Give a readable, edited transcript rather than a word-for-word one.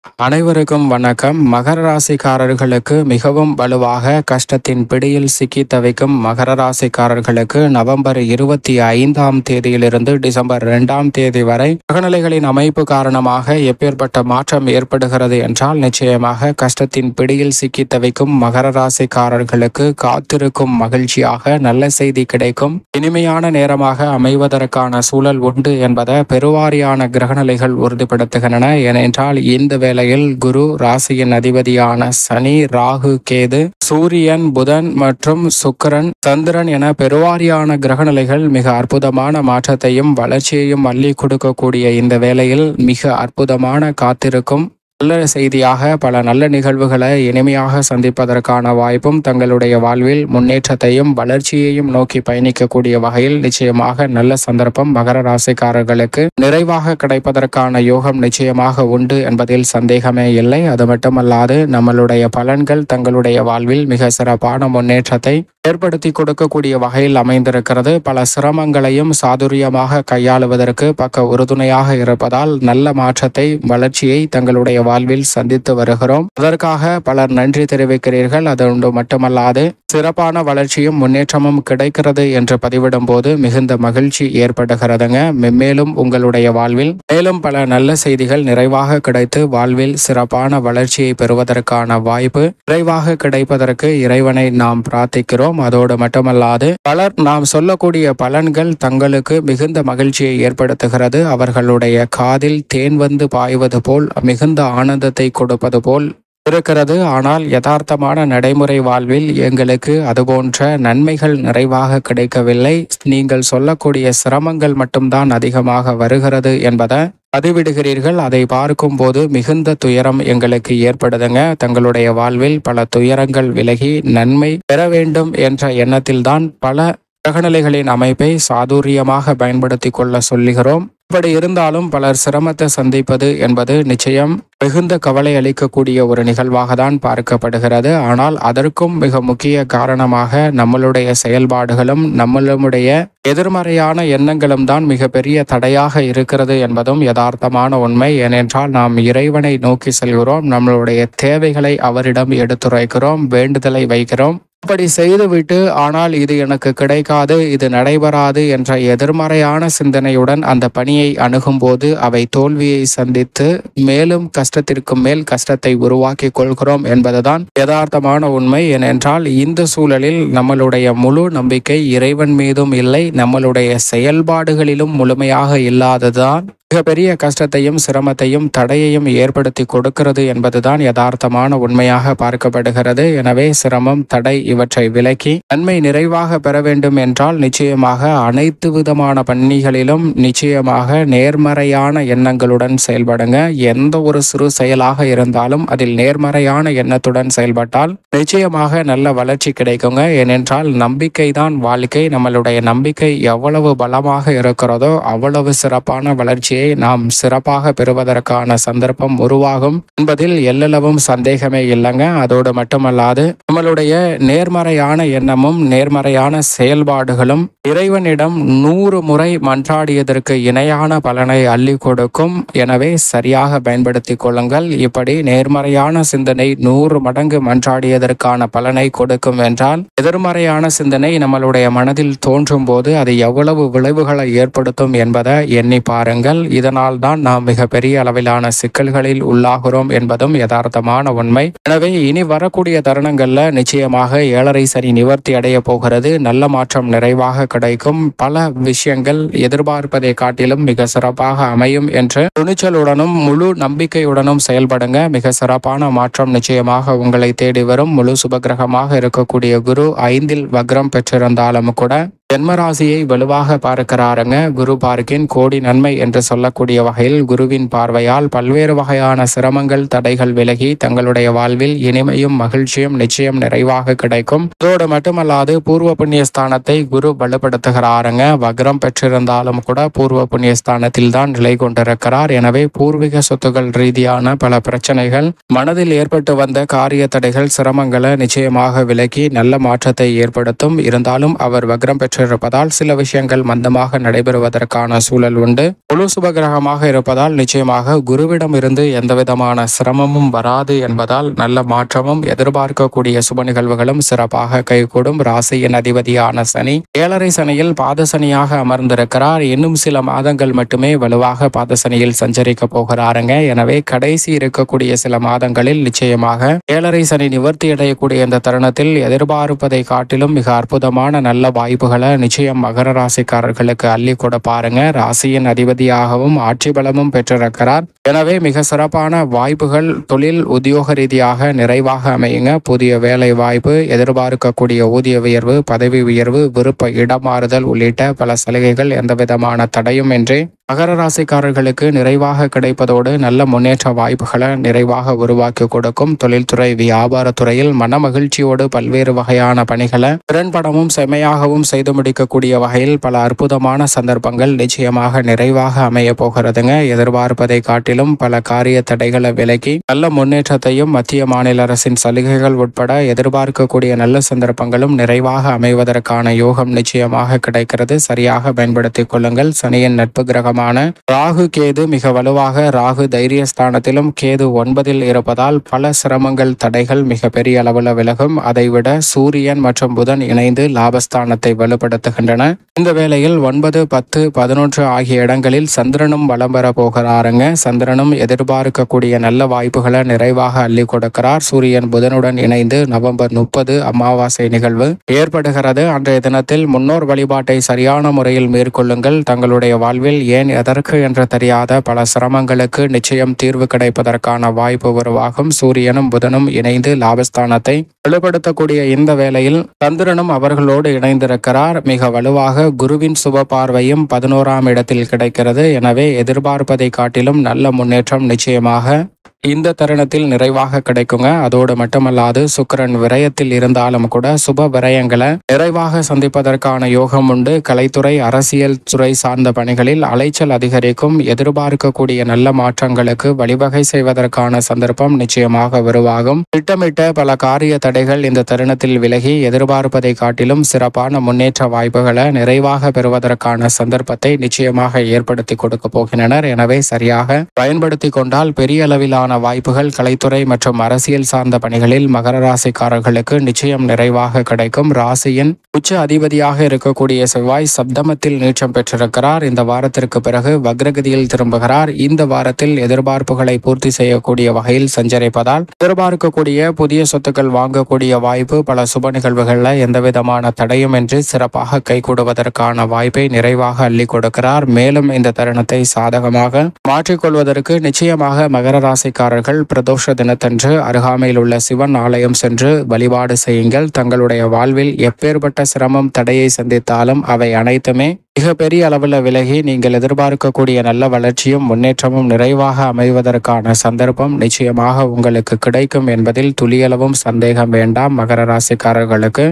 அனைவருக்கும் வணக்கம். மகர ராசிக்காரர்களுக்கு மிகவும் வலுவாக கஷ்டத்தின் பிடியில் சிக்கி தவிக்கும் மகர ராசிக்காரர்களுக்கு நவம்பர் 25ஆம் தேதியிலிருந்து டிசம்பர் 2ஆம் தேதி வரை கிரகநிலைகளின் அமைப்பு காரணமாக எப்பேற்பட்ட மாற்றம் ஏற்படுகிறது என்றால், நிச்சயமாக கஷ்டத்தின் பிடியில் சிக்கி தவிக்கும் மகர ராசிக்காரர்களுக்கு காத்திருக்கும் மகிழ்ச்சியாக நல்ல செய்தி கிடைக்கும் இனிமையான நேரமாக அமைவதற்கான சூழல் உண்டு என்பதை பெருவாரியான கிரகநிலைகள் உறுதிப்படுத்துகின்றன. ஏனென்றால் இந்த வேளையில் குரு, ராசியின் அதிபதியான சனி, ராகு, கேது, சூரியன், புதன் மற்றும் சுக்கிரன், சந்திரன் என பெருவாரியான கிரகநிலைகள் மிக அற்புதமான மாற்றத்தையும் வளர்ச்சியையும் அள்ளி கொடுக்கக்கூடிய இந்த வேளையில் மிக அற்புதமான காத்திருக்கும் நல்ல செய்தியாக பல நல்ல நிகழ்வுகளை இனிமையாக சந்திப்பதற்கான வாய்ப்பும், தங்களுடைய வாழ்வில் முன்னேற்றத்தையும் வளர்ச்சியையும் நோக்கி பயணிக்கக்கூடிய வகையில் நிச்சயமாக நல்ல சந்தர்ப்பம் மகர ராசிக்காரர்களுக்கு நிறைவாக கிடைப்பதற்கான யோகம் நிச்சயமாக உண்டு என்பதில் சந்தேகமே இல்லை. அது மட்டுமல்லாது நம்மளுடைய பலன்கள் தங்களுடைய வாழ்வில் மிக சிறப்பான முன்னேற்றத்தை ஏற்படுத்தி கொடுக்கக்கூடிய வகையில் அமைந்திருக்கிறது. பல சிரமங்களையும் சாதுரியமாக கையாளுவதற்கு பக்க உறுதுணையாக இருப்பதால் நல்ல மாற்றத்தை, வளர்ச்சியை தங்களுடைய வாழ்வில் சந்தித்து வருகிறோம். அதற்காக பலர் நன்றி தெரிவிக்கிறீர்கள். அது மட்டுமல்லாது சிறப்பான வளர்ச்சியும் முன்னேற்றமும் கிடைக்கிறது என்று பதிவிடும் போது மிகுந்த மகிழ்ச்சி ஏற்படுகிறதுங்க. மென்மேலும் உங்களுடைய வாழ்வில் மேலும் பல நல்ல செய்திகள் நிறைவாக கிடைத்து வாழ்வில் சிறப்பான வளர்ச்சியை பெறுவதற்கான வாய்ப்பு நிறைவாக கிடைப்பதற்கு இறைவனை நாம் பிரார்த்திக்கிறோம். அதோடு மட்டுமல்லாது பலர் நாம் சொல்லக்கூடிய பலன்கள் தங்களுக்கு மிகுந்த மகிழ்ச்சியை ஏற்படுத்துகிறது. அவர்களுடைய காதில் தேன் வந்து பாய்வது போல், மிகுந்த ஆனந்தத்தை கொடுப்பது போல் இருக்கிறது. ஆனால் யதார்த்தமான நடைமுறை வாழ்வில் எங்களுக்கு அதுபோன்ற நன்மைகள் நிறைவாக கிடைக்கவில்லை. நீங்கள் சொல்லக்கூடிய சிரமங்கள் மட்டும்தான் அதிகமாக வருகிறது என்பதை பதிவிடுகிறீர்கள். அதை பார்க்கும் போது மிகுந்த துயரம் எங்களுக்கு ஏற்படுதுங்க. தங்களுடைய வாழ்வில் பல துயரங்கள் விலகி நன்மை பெற வேண்டும் என்ற எண்ணத்தில்தான் பல கிரகநிலைகளின் அமைப்பை சாதுரியமாக பயன்படுத்தி கொள்ள சொல்லுகிறோம். இப்படி இருந்தாலும் பலர் சிரமத்தை சந்திப்பது என்பது நிச்சயம் மிகுந்த கவலை அளிக்கக்கூடிய ஒரு நிகழ்வாக தான் பார்க்கப்படுகிறது. ஆனால் அதற்கும் மிக முக்கிய காரணமாக நம்மளுடைய செயல்பாடுகளும் நம்மளுடைய எதிர்மறையான எண்ணங்களும் தான் மிகப்பெரிய தடையாக இருக்கிறது என்பதும் யதார்த்தமான உண்மை. ஏனென்றால் நாம் இறைவனை நோக்கி செல்கிறோம், நம்மளுடைய தேவைகளை அவரிடம் எடுத்துரைக்கிறோம், வேண்டுதலை வைக்கிறோம். அப்படி செய்துவிட்டு ஆனால் இது எனக்கு கிடைக்காது, இது நடைபெறாது என்ற எதிர்மறையான சிந்தனையுடன் அந்த பணியை அணுகும் போது அவை தோல்வியை சந்தித்து மேலும் கஷ்டத்திற்கு மேல் கஷ்டத்தை உருவாக்கி கொள்கிறோம் என்பதுதான் யதார்த்தமான உண்மை. ஏனென்றால் இந்த சூழலில் நம்மளுடைய முழு நம்பிக்கை இறைவன் மீதும் இல்லை, நம்மளுடைய செயல்பாடுகளிலும் முழுமையாக இல்லாததுதான் மிகப்பெரிய கஷ்டத்தையும் சிரமத்தையும் தடையையும் ஏற்படுத்தி கொடுக்கிறது என்பதுதான் யதார்த்தமான உண்மையாக பார்க்கப்படுகிறது. எனவே சிரமம், தடை இவற்றை விலக்கி நன்மை நிறைவாக பெற வேண்டும் என்றால் நிச்சயமாக அனைத்து விதமான பணிகளிலும் நிச்சயமாக நேர்மறையான எண்ணங்களுடன் செயல்படுங்க. எந்த ஒரு சிறு செயலாக இருந்தாலும் அதில் நேர்மறையான எண்ணத்துடன் செயல்பட்டால் நிச்சயமாக நல்ல வளர்ச்சி கிடைக்குங்க. ஏனென்றால் நம்பிக்கை தான் வாழ்க்கை. நம்மளுடைய நம்பிக்கை எவ்வளவு பலமாக இருக்கிறதோ அவ்வளவு சிறப்பான வளர்ச்சியை நாம் சிறப்பாக பெறுவதற்கான சந்தர்ப்பம் உருவாகும் என்பதில் எல்லளவும் சந்தேகமே இல்லைங்க. அதோடு மட்டுமல்லாது நம்மளுடைய நேர்மறையான எண்ணமும் நேர்மறையான செயல்பாடுகளும் இறைவனிடம் 100 முறை மன்றாடியதற்கு இணையான பலனை அள்ளி கொடுக்கும். எனவே சரியாக பயன்படுத்தி கொள்ளுங்கள். இப்படி நேர்மறையான சிந்தனை 100 மடங்கு மன்றாடியதற்கான பலனை கொடுக்கும் என்றால், எதிர்மறையான சிந்தனை நம்மளுடைய மனதில் தோன்றும் போது அது எவ்வளவு விளைவுகளை ஏற்படுத்தும் என்பதை எண்ணி பாருங்கள். இதனால் தான் நாம் மிக பெரிய அளவிலான சிக்கல்களில் உள்ளாகிறோம் என்பதும் யதார்த்தமான உண்மை. எனவே இனி வரக்கூடிய தருணங்கள்ல நிச்சயமாக 7.5 சனி நிவர்த்தி அடைய போகிறது. நல்ல மாற்றம் நிறைவாக கிடைக்கும். பல விஷயங்கள் எதிர்பார்ப்பதை காட்டிலும் மிக சிறப்பாக அமையும் என்று துணிச்சலுடனும் முழு நம்பிக்கையுடனும் செயல்படுங்க. மிக சிறப்பான மாற்றம் நிச்சயமாக உங்களை தேடி வரும். முழு சுபகிரகமாக இருக்கக்கூடிய குரு 5இல் வக்ரம் பெற்றிருந்தாலும் கூட ஜென்மராசியை வலுவாக பார்க்கிறாருங்க. குரு பார்க்கின் கோடி நன்மை என்று சொல்லக்கூடிய வகையில் குருவின் பார்வையால் பல்வேறு வகையான சிரமங்கள், தடைகள் விலகி தங்களுடைய வாழ்வில் இனிமையும் மகிழ்ச்சியும் நிச்சயம் நிறைவாக கிடைக்கும். அதோடு மட்டுமல்லாது பூர்வ புண்ணிய ஸ்தானத்தை குரு வலுப்படுத்துகிறாருங்க. வக்ரம் பெற்றிருந்தாலும் கூட பூர்வ புண்ணிய ஸ்தானத்தில் தான் நிலை கொண்டிருக்கிறார். எனவே பூர்வீக சொத்துக்கள் ரீதியான பல பிரச்சனைகள், மனதில் ஏற்பட்டு வந்த காரிய தடைகள், சிரமங்களை நிச்சயமாக விலக்கி நல்ல மாற்றத்தை ஏற்படுத்தும். இருந்தாலும் அவர் வக்ரம் பெற்ற பெற்றிருப்பதால் சில விஷயங்கள் மந்தமாக நடைபெறுவதற்கான சூழல் உண்டு. முழு சுபகிரகமாக இருப்பதால் நிச்சயமாக குருவிடம் இருந்து எந்தவிதமான சிரமமும் வராது என்பதால் நல்ல மாற்றமும் எதிர்பார்க்கக்கூடிய சுப நிகழ்வுகளும் சிறப்பாக கைகூடும். ராசியின் அதிபதியான சனி 7.5 சனியில் பாத சனியாக அமர்ந்திருக்கிறார். இன்னும் சில மாதங்கள் மட்டுமே வலுவாக பாத சனியில் சஞ்சரிக்க போகிறாருங்க. எனவே கடைசி இருக்கக்கூடிய சில மாதங்களில் நிச்சயமாக 7.5 சனி நிவர்த்தி அடையக்கூடிய இந்த தருணத்தில் எதிர்பார்ப்பதை காட்டிலும் மிக அற்புதமான நல்ல வாய்ப்புகளை நிச்சயம் மகர ராசிக்காரர்களுக்கு அள்ளி கொடுப்பாருங்க. ராசியின் அதிபதியாகவும் ஆட்சி பலமும் பெற்றிருக்கிறார். எனவே மிக சிறப்பான வாய்ப்புகள் தொழில் உத்தியோக ரீதியாக நிறைவாக அமையுங்க. புதிய வேலை வாய்ப்பு, எதிர்பார்க்கக்கூடிய ஊதிய உயர்வு, பதவி உயர்வு, விருப்ப இடமாறுதல் உள்ளிட்ட பல சலுகைகள் எந்தவிதமான தடையும் இன்றி மகர ராசிக்காரர்களுக்கு நிறைவாக கிடைப்பதோடு நல்ல முன்னேற்ற வாய்ப்புகளை நிறைவாக உருவாக்கி கொடுக்கும். தொழில்துறை வியாபாரத்துறையில் மன மகிழ்ச்சியோடு பல்வேறு வகையான பணிகளை திறன்படமும் செம்மையாகவும் செய்து முடிக்கக்கூடிய வகையில் பல அற்புதமான சந்தர்ப்பங்கள் நிச்சயமாக நிறைவாக அமைய போகிறதுங்க. எதிர்பார்ப்பதை காட்டிலும் பல காரிய தடைகளை விலக்கி நல்ல முன்னேற்றத்தையும் மத்திய மாநில அரசின் சலுகைகள் உட்பட எதிர்பார்க்கக்கூடிய நல்ல சந்தர்ப்பங்களும் நிறைவாக அமைவதற்கான யோகம் நிச்சயமாக கிடைக்கிறது. சரியாக பயன்படுத்திக் கொள்ளுங்கள். சனியின் நட்பு கிரகம் ராகு கேது மிக வலுவாக, ராகு தைரியஸ்தானத்திலும் கேது 9ல் இருப்பதால் பல சிரமங்கள் தடைகள் மிக பெரிய அளவில் விலகும். அதைவிட சூரியன் மற்றும் புதன் இணைந்து லாபஸ்தானத்தை வலுப்படுத்துகின்றன. இந்த வேளையில் 9, 10, 11 ஆகிய இடங்களில் சந்திரனும் வலம் பெற போகிறாருங்க. சந்திரனும் எதிர்பார்க்கக்கூடிய நல்ல வாய்ப்புகளை நிறைவாக அள்ளி கொடுக்கிறார். சூரியன் புதனுடன் இணைந்து நவம்பர் 30 அமாவாசை நிகழ்வு ஏற்படுகிறது. அன்றைய தினத்தில் முன்னோர் வழிபாட்டை சரியான முறையில் மேற்கொள்ளுங்கள். தங்களுடைய வாழ்வில் ஏன் எதற்கு என்று தெரியாத பல சிரமங்களுக்கு நிச்சயம் தீர்வு கிடைப்பதற்கான வாய்ப்பு உருவாகும். சூரியனும் புதனும் இணைந்து லாபஸ்தானத்தை வலுப்படுத்தக்கூடிய இந்த வேளையில் சந்திரனும் அவர்களோடு இணைந்திருக்கிறார். மிக வலுவாக குருவின் சுப பார்வையும் 11ஆம் இடத்தில் கிடைக்கிறது. எனவே எதிர்பார்ப்பதை காட்டிலும் நல்ல முன்னேற்றம் நிச்சயமாக இந்த தருணத்தில் நிறைவாக கிடைக்குங்க. அதோடு மட்டுமல்லாது சுக்கிரன் விரயத்தில் இருந்தாலும் கூட சுப விரயங்களை நிறைவாக சந்திப்பதற்கான யோகம் உண்டு. கலைத்துறை, அரசியல் துறை சார்ந்த பணிகளில் அலைச்சல் அதிகரிக்கும். எதிர்பார்க்கக்கூடிய நல்ல மாற்றங்களுக்கு வழிவகை செய்வதற்கான சந்தர்ப்பம் நிச்சயமாக உருவாகும். திட்டமிட்ட பல காரிய தடைகள் இந்த தருணத்தில் விலகி எதிர்பார்ப்பதை காட்டிலும் சிறப்பான முன்னேற்ற வாய்ப்புகளை நிறைவாக பெறுவதற்கான சந்தர்ப்பத்தை நிச்சயமாக ஏற்படுத்தி கொடுக்க போகின்றனர். எனவே சரியாக பயன்படுத்தி கொண்டால் பெரிய அளவிலான வாய்ப்புகள் கலைத்துறை மற்றும் அரசியல் சார்ந்த பணிகளில் மகர ராசிக்காரர்களுக்கு நிச்சயம் நிறைவாக கிடைக்கும். ராசியின் உச்ச அதிபதியாக இருக்கக்கூடிய செவ்வாய் சப்தமத்தில் நீச்சம் பெற்றிருக்கிறார். இந்த வாரத்திற்கு பிறகு வக்ரகதியில் திரும்புகிறார். இந்த வாரத்தில் எதிர்பார்ப்புகளை பூர்த்தி செய்யக்கூடிய வகையில் சஞ்சரிப்பதால் எதிர்பார்க்கக்கூடிய புதிய சொத்துக்கள் வாங்கக்கூடிய வாய்ப்பு பல சுப நிகழ்வுகளில் எந்தவிதமான தடையுமின்றி சிறப்பாக கைகூடுவதற்கான வாய்ப்பை நிறைவாக அள்ளி கொடுக்கிறார். மேலும் இந்த தருணத்தை சாதகமாக மாற்றிக்கொள்வதற்கு நிச்சயமாக மகர ராசிக்காரர்கள் பிரதோஷ தினத்தன்று அருகாமையில் உள்ள சிவன் ஆலயம் சென்று வழிபாடு செய்யுங்கள். தங்களுடைய வாழ்வில் எப்பேற்பட்ட சிரமம் தடையை சந்தித்தாலும் அவை அனைத்துமே மிக பெரிய அளவில் விலகி நீங்கள் எதிர்பார்க்கக்கூடிய நல்ல வளர்ச்சியும் முன்னேற்றமும் நிறைவாக அமைவதற்கான சந்தர்ப்பம் நிச்சயமாக உங்களுக்கு கிடைக்கும் என்பதில் துளியளவும் சந்தேகம் வேண்டாம். மகர ராசிக்காரர்களுக்கு